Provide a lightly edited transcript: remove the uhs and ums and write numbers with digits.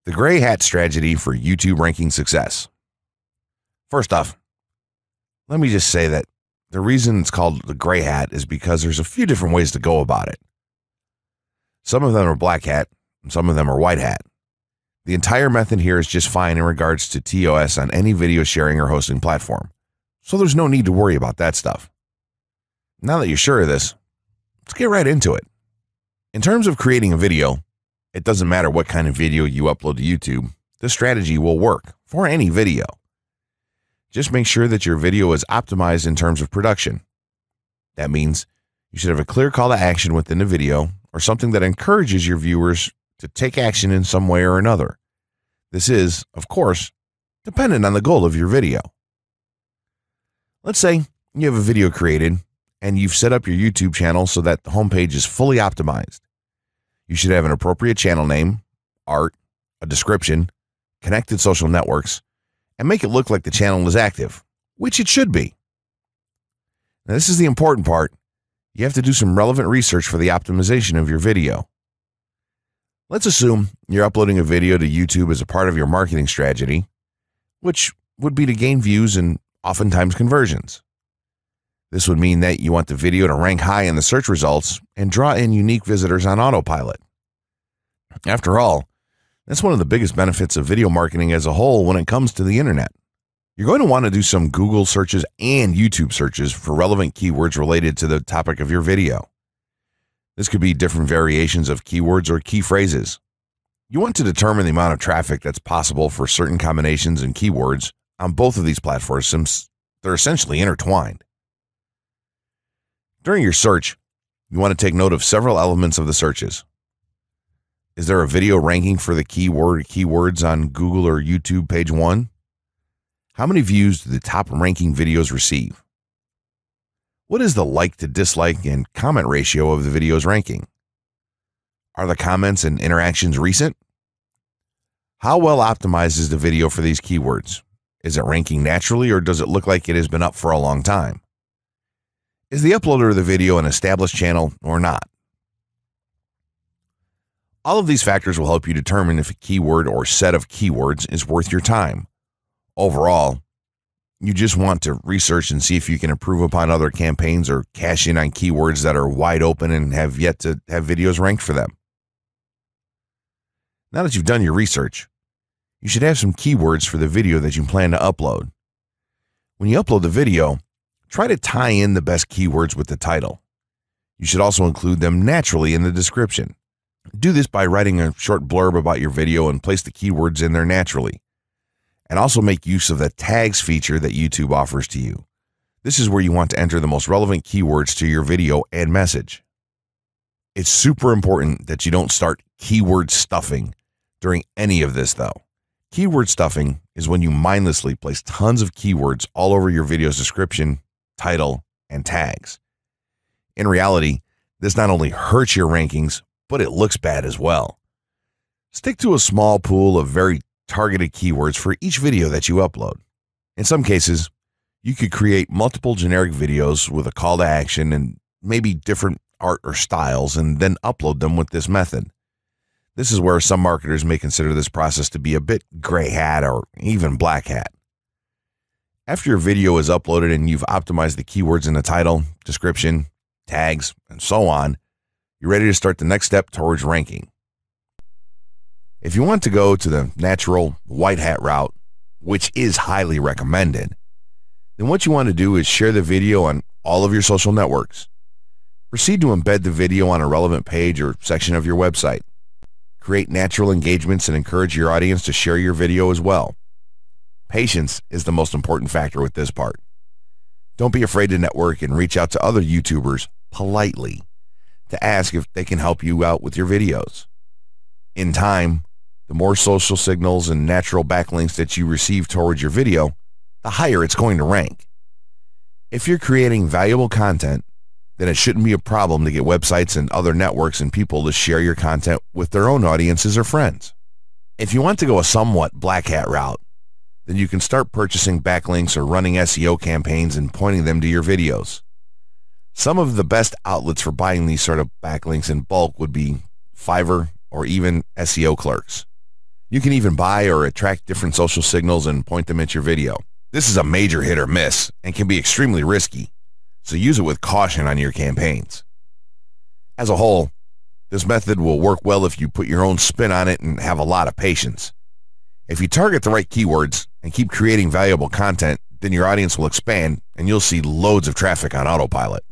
The gray hat strategy for YouTube ranking success. First off, let me just say that the reason it's called the gray hat is because there's a few different ways to go about it. Some of them are black hat, and some of them are white hat. The entire method here is just fine in regards to TOS on any video sharing or hosting platform, so there's no need to worry about that stuff. Now that you're sure of this, let's get right into it. In terms of creating a video, it doesn't matter what kind of video you upload to YouTube, this strategy will work for any video. Just make sure that your video is optimized in terms of production. That means you should have a clear call to action within the video or something that encourages your viewers to take action in some way or another. This is, of course, dependent on the goal of your video. Let's say you have a video created and you've set up your YouTube channel so that the homepage is fully optimized. You should have an appropriate channel name, art, a description, connected social networks, and make it look like the channel is active, which it should be. Now, this is the important part. You have to do some relevant research for the optimization of your video. Let's assume you're uploading a video to YouTube as a part of your marketing strategy, which would be to gain views and oftentimes conversions. This would mean that you want the video to rank high in the search results and draw in unique visitors on autopilot. After all, that's one of the biggest benefits of video marketing as a whole when it comes to the internet. You're going to want to do some Google searches and YouTube searches for relevant keywords related to the topic of your video. This could be different variations of keywords or key phrases. You want to determine the amount of traffic that's possible for certain combinations and keywords on both of these platforms since they're essentially intertwined. During your search, you want to take note of several elements of the searches. Is there a video ranking for the keywords on Google or YouTube page 1? How many views do the top ranking videos receive? What is the like to dislike and comment ratio of the video's ranking? Are the comments and interactions recent? How well optimized is the video for these keywords? Is it ranking naturally or does it look like it has been up for a long time? Is the uploader of the video an established channel or not? All of these factors will help you determine if a keyword or set of keywords is worth your time. Overall, you just want to research and see if you can improve upon other campaigns or cash in on keywords that are wide open and have yet to have videos ranked for them. Now that you've done your research, you should have some keywords for the video that you plan to upload. When you upload the video, try to tie in the best keywords with the title. You should also include them naturally in the description. Do this by writing a short blurb about your video and place the keywords in there naturally. And also make use of the tags feature that YouTube offers to you. This is where you want to enter the most relevant keywords to your video and message. It's super important that you don't start keyword stuffing during any of this though. Keyword stuffing is when you mindlessly place tons of keywords all over your video's description, title, and tags. In reality, this not only hurts your rankings, but it looks bad as well. Stick to a small pool of very targeted keywords for each video that you upload. In some cases, you could create multiple generic videos with a call to action and maybe different art or styles and then upload them with this method. This is where some marketers may consider this process to be a bit gray hat or even black hat. After your video is uploaded and you've optimized the keywords in the title, description, tags, and so on, you're ready to start the next step towards ranking. If you want to go to the natural white hat route, which is highly recommended, then what you want to do is share the video on all of your social networks. Proceed to embed the video on a relevant page or section of your website. Create natural engagements and encourage your audience to share your video as well. Patience is the most important factor with this part. Don't be afraid to network and reach out to other YouTubers politely to ask if they can help you out with your videos. In time, the more social signals and natural backlinks that you receive towards your video, the higher it's going to rank. If you're creating valuable content, then it shouldn't be a problem to get websites and other networks and people to share your content with their own audiences or friends. If you want to go a somewhat black hat route, then you can start purchasing backlinks or running SEO campaigns and pointing them to your videos. Some of the best outlets for buying these sort of backlinks in bulk would be Fiverr or even SEO clerks. You can even buy or attract different social signals and point them at your video. This is a major hit or miss and can be extremely risky, so use it with caution on your campaigns. As a whole, this method will work well if you put your own spin on it and have a lot of patience. If you target the right keywords and keep creating valuable content, then your audience will expand and you'll see loads of traffic on autopilot.